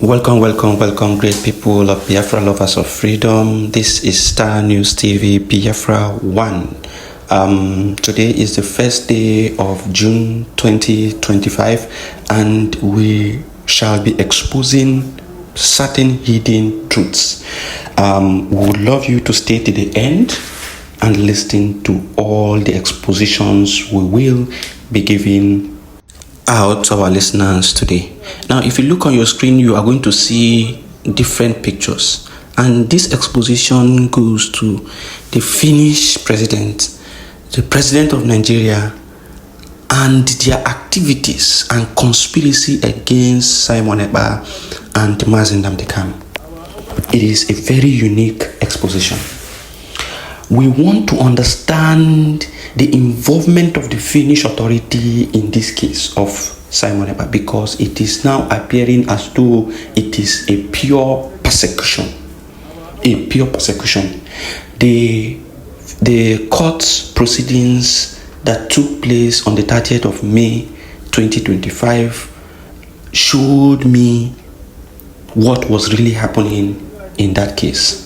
Welcome, great people of Biafra, lovers of freedom. This is Star News TV, Biafra 1. Today is the first day of June 2025, and we shall be exposing certain hidden truths. We would love you to stay to the end and listen to all the expositions we will be giving out to our listeners today. Now, if you look on your screen, you are going to see different pictures, and this exposition goes to the Finnish president, the president of Nigeria, and their activities and conspiracy against Simon Ekpa and Nnamdi Kanu. It is a very unique exposition. We want to understand the involvement of the Finnish authority in this case of Simon Ekpa, because it is now appearing as though it is a pure persecution. A pure persecution. The court proceedings that took place on the 30th of May 2025 showed me what was really happening in that case.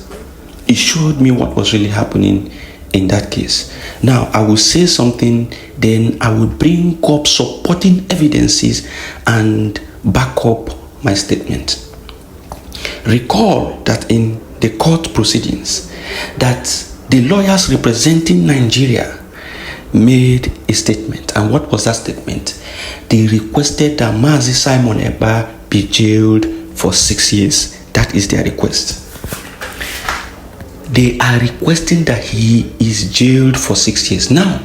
It showed me what was really happening in that case. Now, I will say something, then I will bring up supporting evidences and back up my statement. Recall that in the court proceedings, that the lawyers representing Nigeria made a statement. And what was that statement? They requested that Mazi Simon Ekpa be jailed for 6 years. That is their request. They are requesting that he is jailed for 6 years. Now,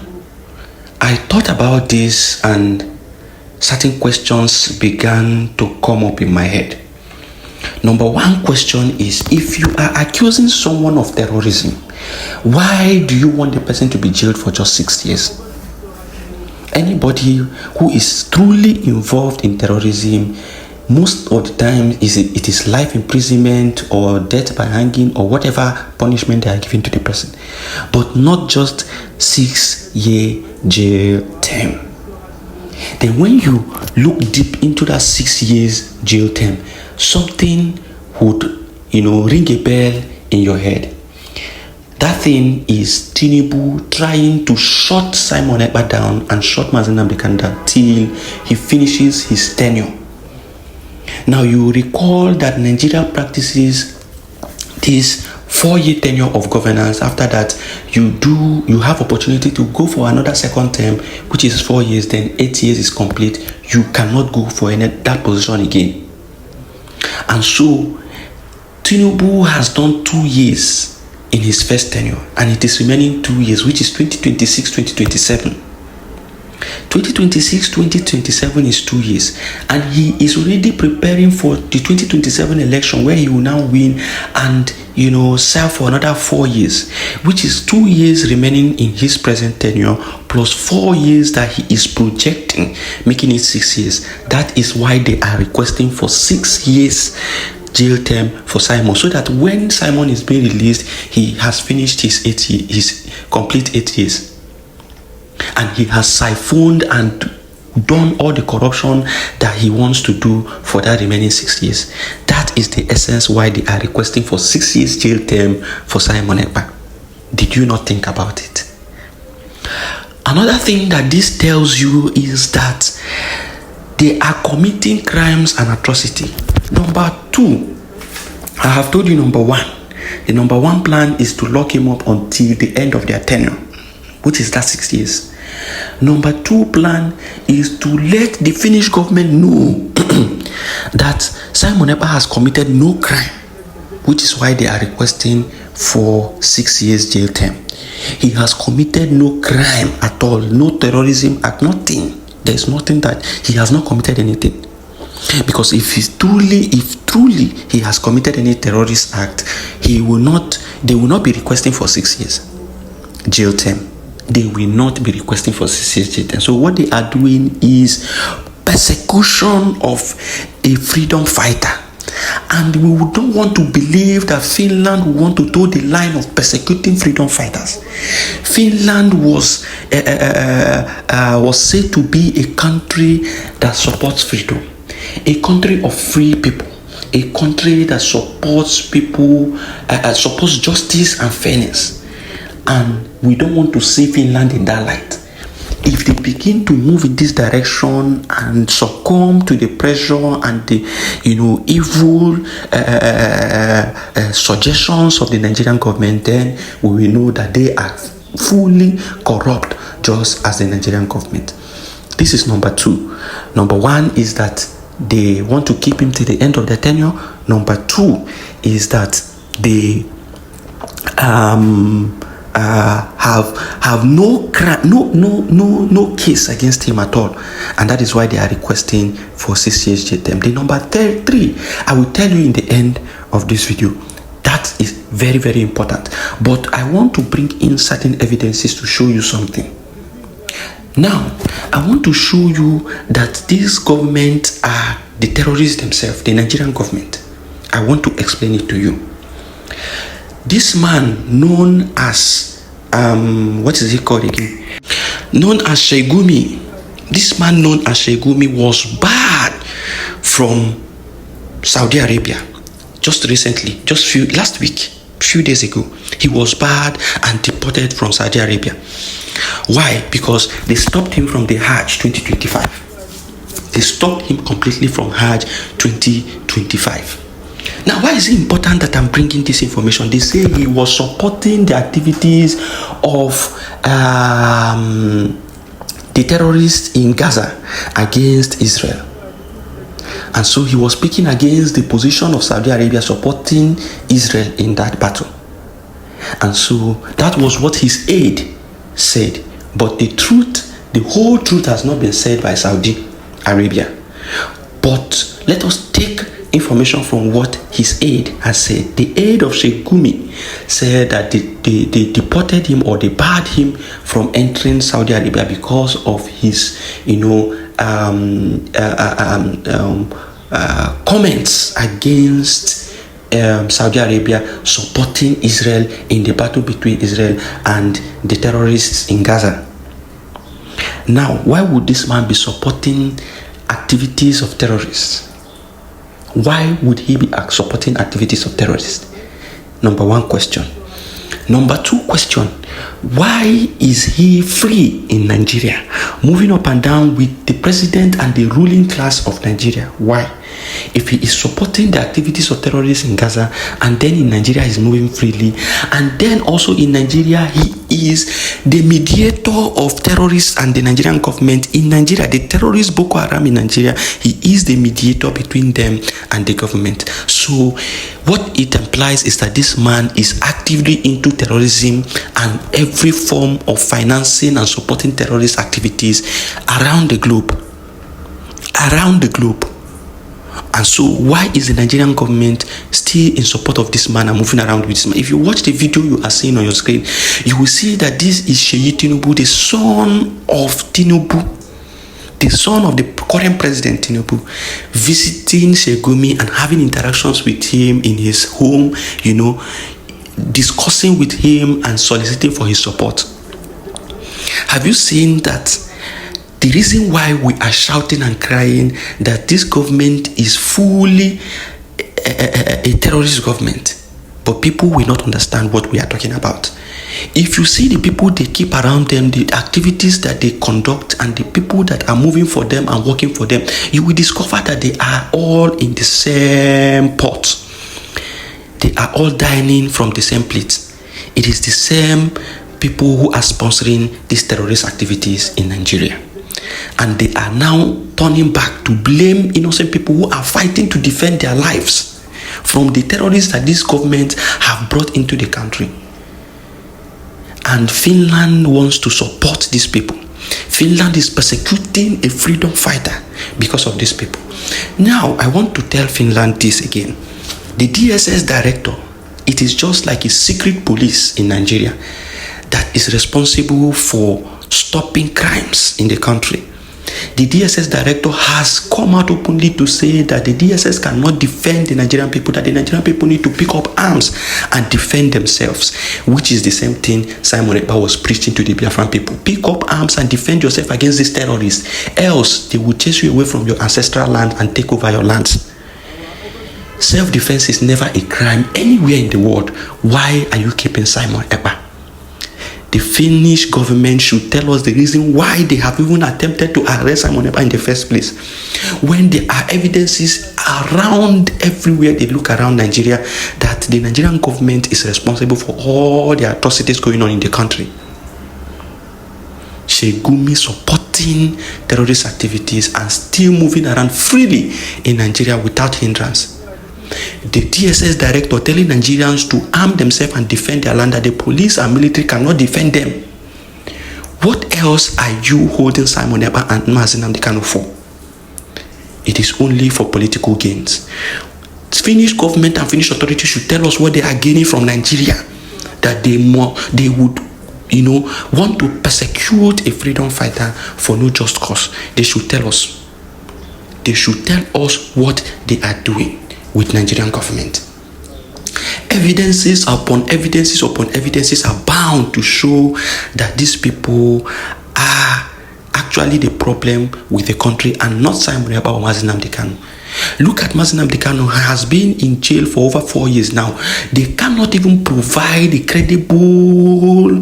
I thought about this and certain questions began to come up in my head. Number one question is, if you are accusing someone of terrorism, why do you want the person to be jailed for just 6 years? Anybody who is truly involved in terrorism, most of the time it is life imprisonment or death by hanging or whatever punishment they are giving to the person, but not just 6-year jail term. Then when you look deep into that 6 years jail term, something would ring a bell in your head. That thing is Tinubu trying to shut Simon Ekpa down and shut Nnamdi Kanu down till he finishes his tenure. Now, you recall that Nigeria practices this 4-year tenure of governance. After that, you have opportunity to go for another second term, which is 4 years, then 8 years is complete. You cannot go for that position again. And so, Tinubu has done 2 years in his first tenure, and it is remaining 2 years, which is 2026-2027. 2026-2027 is 2 years, and he is already preparing for the 2027 election, where he will now win and serve for another 4 years, which is 2 years remaining in his present tenure plus 4 years that he is projecting, making it 6 years. That is why they are requesting for 6 years jail term for Simon, so that when Simon is being released, he has finished his complete 8 years. And he has siphoned and done all the corruption that he wants to do for that remaining 6 years. That is the essence why they are requesting for 6 years jail term for Simon Ekpa. Did you not think about it? Another thing that this tells you is that they are committing crimes and atrocity. Number two, I have told you number one. The number one plan is to lock him up until the end of their tenure, which is that 6 years. Number two plan is to let the Finnish government know that Simon Ekpa has committed no crime, which is why they are requesting for 6 years jail term. He has committed no crime at all, no terrorism act, nothing. There is nothing that he has not committed anything. Because if truly he has committed any terrorist act, they will not be requesting for 6 years jail term. They will not be requesting for 6 years jail term. So what they are doing is persecution of a freedom fighter. And we don't want to believe that Finland will want to toe the line of persecuting freedom fighters. Finland was said to be a country that supports freedom, a country of free people, a country that supports people, supports justice and fairness. And we don't want to see Finland in that light. If they begin to move in this direction and succumb to the pressure and the, evil suggestions of the Nigerian government, then we will know that they are fully corrupt, just as the Nigerian government. This is number 2. Number 1 is that they want to keep him to the end of their tenure. Number 2 is that they have no case against him at all, and that is why they are requesting for 6 years jail term. The number 3, I will tell you in the end of this video. That is very, very important. But I want to bring in certain evidences to show you something. Now, I want to show you that these governments are the terrorists themselves, the Nigerian government. I want to explain it to you. This man known as, what is he called again? Known as Shegumi. This man known as Shegumi was barred from Saudi Arabia. Just recently, last week, few days ago, he was barred and deported from Saudi Arabia. Why? Because they stopped him from the Hajj 2025. They stopped him completely from Hajj 2025. Now, why is it important that I'm bringing this information? They say he was supporting the activities of the terrorists in Gaza against Israel. And so he was speaking against the position of Saudi Arabia supporting Israel in that battle. And so that was what his aide said. But the whole truth has not been said by Saudi Arabia. But let us take information from what his aide has said. The aide of Sheikh Gumi said that they deported him, or they barred him from entering Saudi Arabia because of his, comments against Saudi Arabia supporting Israel in the battle between Israel and the terrorists in Gaza. Now, why would this man be supporting activities of terrorists? Why would he be supporting activities of terrorists? Number 1 question. Number 2 question. Why is he free in Nigeria, moving up and down with the president and the ruling class of Nigeria? Why? If he is supporting the activities of terrorists in Gaza, and then in Nigeria he's moving freely, and then also in Nigeria he is the mediator of terrorists and the Nigerian government in Nigeria, the terrorist Boko Haram in Nigeria, he is the mediator between them and the government. So what it implies is that this man is actively into terrorism and every form of financing and supporting terrorist activities around the globe. And so why is the Nigerian government still in support of this man and moving around with this man? If you watch the video you are seeing on your screen, you will see that this is Tinubu, the son of Tinubu, the son of the current president Tinubu, visiting Shegumi and having interactions with him in his home, discussing with him and soliciting for his support. Have you seen that? The reason why we are shouting and crying that this government is fully a terrorist government, but people will not understand what we are talking about. If you see the people they keep around them, the activities that they conduct, and the people that are moving for them and working for them, you will discover that they are all in the same pot. They are all dining from the same plate. It is the same people who are sponsoring these terrorist activities in Nigeria. And they are now turning back to blame innocent people who are fighting to defend their lives from the terrorists that this government have brought into the country. And Finland wants to support these people. Finland is persecuting a freedom fighter because of these people. Now, I want to tell Finland this again. The DSS director, it is just like a secret police in Nigeria that is responsible for stopping crimes in the country. The DSS director has come out openly to say that the DSS cannot defend the Nigerian people, that the Nigerian people need to pick up arms and defend themselves, which is the same thing Simon Ekpa was preaching to the Biafran people. Pick up arms and defend yourself against these terrorists, else they will chase you away from your ancestral land and take over your lands. self-defense is never a crime anywhere in the world, why are you keeping Simon Ekpa? The Finnish government should tell us the reason why they have even attempted to arrest Simon Ekpa in the first place. When there are evidences around everywhere they look around Nigeria that the Nigerian government is responsible for all the atrocities going on in the country. Shegumi supporting terrorist activities and still moving around freely in Nigeria without hindrance. The DSS director telling Nigerians to arm themselves and defend their land, that the police and military cannot defend them. What else are you holding Simon Ekpa and Nnamdi Kanu for? It is only for political gains. Finnish government and Finnish authorities should tell us what they are gaining from Nigeria, that they would want to persecute a freedom fighter for no just cause. They should tell us. They should tell us what they are doing with Nigerian government. Evidences upon evidences upon evidences are bound to show that these people are actually the problem with the country and not Simon Ekpa or Nnamdi Kanu. Look at Nnamdi Kanu, has been in jail for over 4 years now. They cannot even provide a credible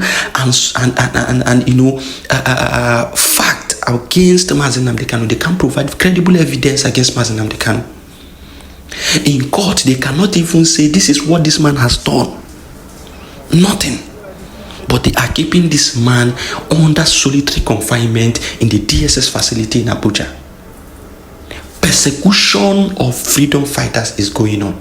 fact against Nnamdi Kanu. They can't provide credible evidence against Nnamdi Kanu. In court, they cannot even say this is what this man has done. Nothing. But they are keeping this man under solitary confinement in the DSS facility in Abuja. Persecution of freedom fighters is going on,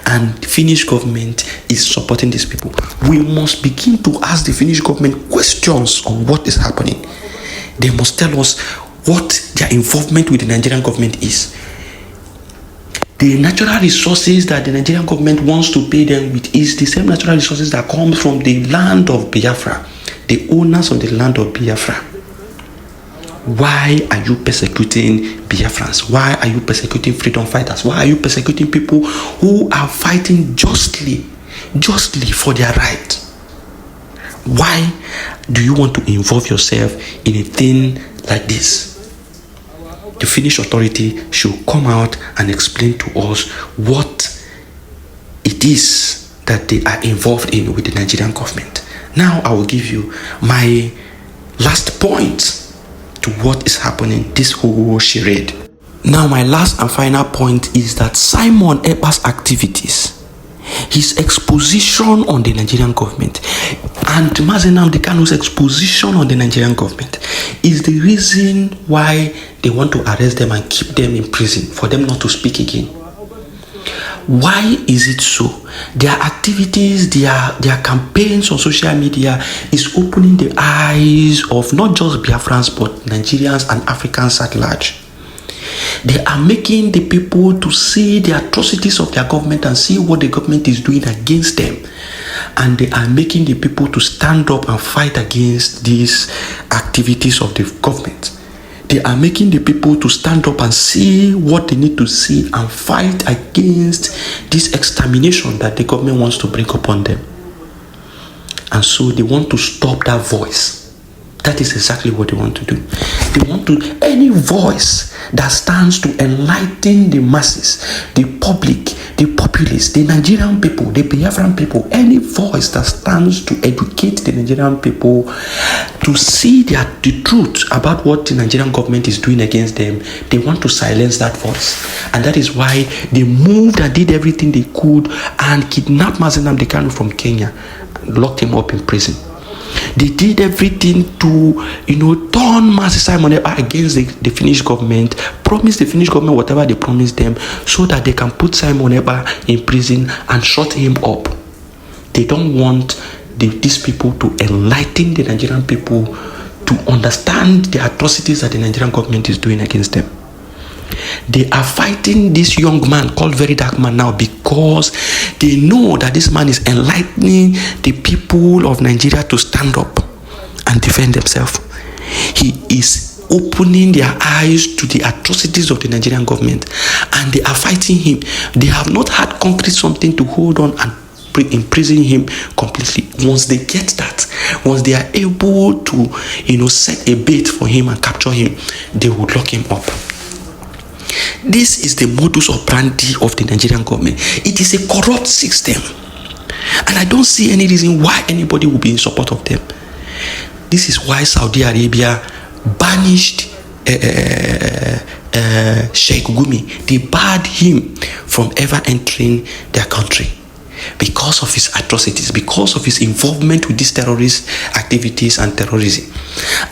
and the Finnish government is supporting these people. We must begin to ask the Finnish government questions on what is happening. They must tell us what their involvement with the Nigerian government is. The natural resources that the Nigerian government wants to pay them with is the same natural resources that come from the land of Biafra, the owners of the land of Biafra. Why are you persecuting Biafrans? Why are you persecuting freedom fighters? Why are you persecuting people who are fighting justly for their right? Why do you want to involve yourself in a thing like this? The Finnish authority should come out and explain to us what it is that they are involved in with the Nigerian government. Now I will give you my last point to what is happening, this whole charade. Now my last and final point is that Simon Ekpa's activities, his exposition on the Nigerian government, and Nnamdi Kanu's exposition on the Nigerian government is the reason why they want to arrest them and keep them in prison, for them not to speak again. Why is it so? Their activities, their campaigns on social media is opening the eyes of not just Biafrans but Nigerians and Africans at large. They are making the people to see the atrocities of their government and see what the government is doing against them. And they are making the people to stand up and fight against these activities of the government. They are making the people to stand up and see what they need to see and fight against this extermination that the government wants to bring upon them. And so they want to stop that voice. That is exactly what they want to do. They want to, any voice that stands to enlighten the masses, the public, the populace, the Nigerian people, the Biafran people, any voice that stands to educate the Nigerian people to see the truth about what the Nigerian government is doing against them, they want to silence that voice. And that is why they moved and did everything they could and kidnapped Nnamdi Kanu from Kenya, locked him up in prison. They did everything to, turn Master Simon Ekpa against the Finnish government, promise the Finnish government whatever they promised them, so that they can put Simon Ekpa in prison and shut him up. They don't want these people to enlighten the Nigerian people to understand the atrocities that the Nigerian government is doing against them. They are fighting this young man called Very Dark Man now because they know that this man is enlightening the people of Nigeria to stand up and defend themselves. He is opening their eyes to the atrocities of the Nigerian government, and they are fighting him. They have not had concrete something to hold on and imprison him completely. Once they get that, once they are able to set a bait for him and capture him, they will lock him up. This is the modus operandi of the Nigerian government. It is a corrupt system. And I don't see any reason why anybody will be in support of them. This is why Saudi Arabia banished Sheikh Gumi. They barred him from ever entering their country because of his atrocities, because of his involvement with these terrorist activities and terrorism.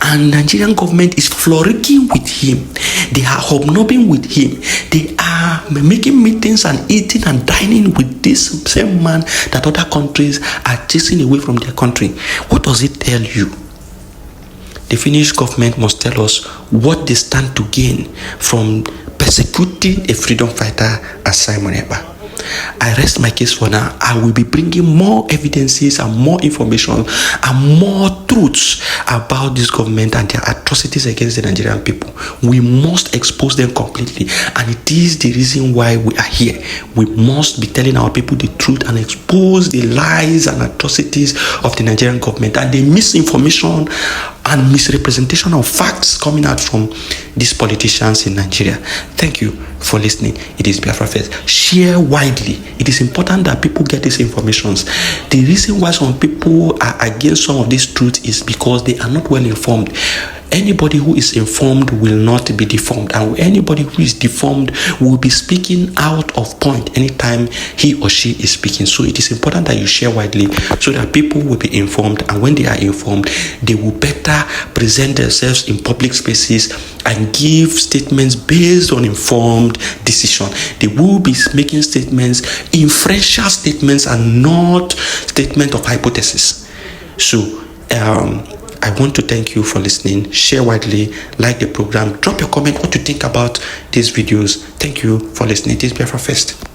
And Nigerian government is frolicking with him. They are hobnobbing with him. They are making meetings and eating and dining with this same man that other countries are chasing away from their country. What does it tell you? The Finnish government must tell us what they stand to gain from persecuting a freedom fighter as Simon Ekpa. I rest my case for now. I will be bringing more evidences and more information and more truths about this government and their atrocities against the Nigerian people. We must expose them completely, and it is the reason why we are here. We must be telling our people the truth and expose the lies and atrocities of the Nigerian government and the misinformation and misrepresentation of facts coming out from these politicians in Nigeria. Thank you for listening. It is Biafra First. Share widely. It is important that people get these informations. The reason why some people are against some of these truths is because they are not well informed. Anybody who is informed will not be deformed, and anybody who is deformed will be speaking out of point anytime he or she is speaking. So it is important that you share widely so that people will be informed, and when they are informed, they will better present themselves in public spaces and give statements based on informed decision. They will be making statements, inferential statements, and not statement of hypothesis. So I want to thank you for listening. Share widely, like the program, drop your comment what you think about these videos. Thank you for listening. This is Biafra First.